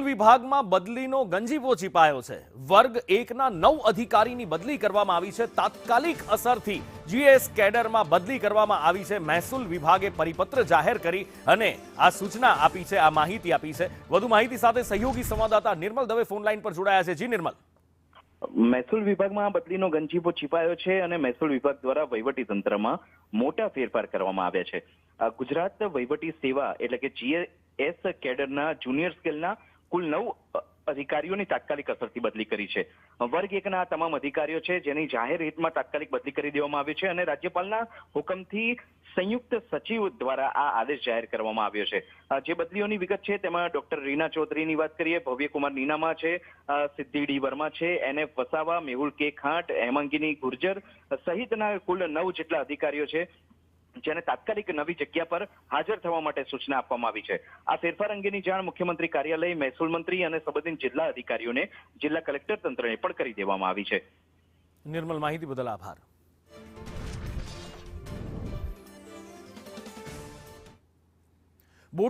વિભાગમાં બદલીનો ગંજીફો છીપાયો છે। વર્ગ 1ના 9 અધિકારીની બદલી કરવામાં આવી છે। તાત્કાલિક અસરથી જીએસ કેડરમાં બદલી કરવામાં આવી છે। મહેસૂલ વિભાગે પરિપત્ર જાહેર કરી અને આ સૂચના આપી છે, આ માહિતી આપી છે। વધુ માહિતી સાથે સહયોગી સંવાદદાતા નિર્મલ દવે ફોન લાઈન પર જોડાયા છે। જી નિર્મલ। મહેસૂલ વિભાગમાં બદલીનો ગંજીફો છીપાયો છે અને મહેસૂલ વિભાગ દ્વારા વહીવટી તંત્રમાં મોટા ફેરફાર કરવામાં આવ્યા છે। ગુજરાત વહીવટી સેવા એટલે કે જીએસ કેડરના જુનિયર સ્કેલના કુલ 9 અધિકારીઓની તાત્કાલિક અસરથી બદલી કરી છે। વર્ગ 1ના તમામ અધિકારીઓ છે જેની જાહેર હિતમાં તાત્કાલિક બદલી કરી દેવામાં આવી છે અને રાજ્યપાલના હુકમથી સંયુક્ત સચિવ દ્વારા આ આદેશ જાહેર કરવામાં આવ્યો છે। જે બદલીઓની વિગત છે તેમાં ડોક્ટર રીના ચૌધરીની વાત કરીએ, ભવ્યકુમાર નીનામા છે, સિદ્ધિ ડી વર્મા છે, NF વસાવા, મેહુલ કે ખાંટ, હેમાંગિની ગુર્જર સહિતના કુલ 9 જેટલા અધિકારીઓ છે જેને તાત્કાલિક નવી જગ્યા પર હાજર થવા માટે સૂચના આપવામાં આવી છે। આ ફેરફાર અંગેની જાણ મુખ્યમંત્રી કાર્યાલય, મહેસૂલ મંત્રી અને સંબંધિત જિલ્લા અધિકારીઓને જિલ્લા કલેક્ટર તંત્રને પણ કરી દેવામાં આવી છે। નિર્મલ, માહિતી બદલ આભાર।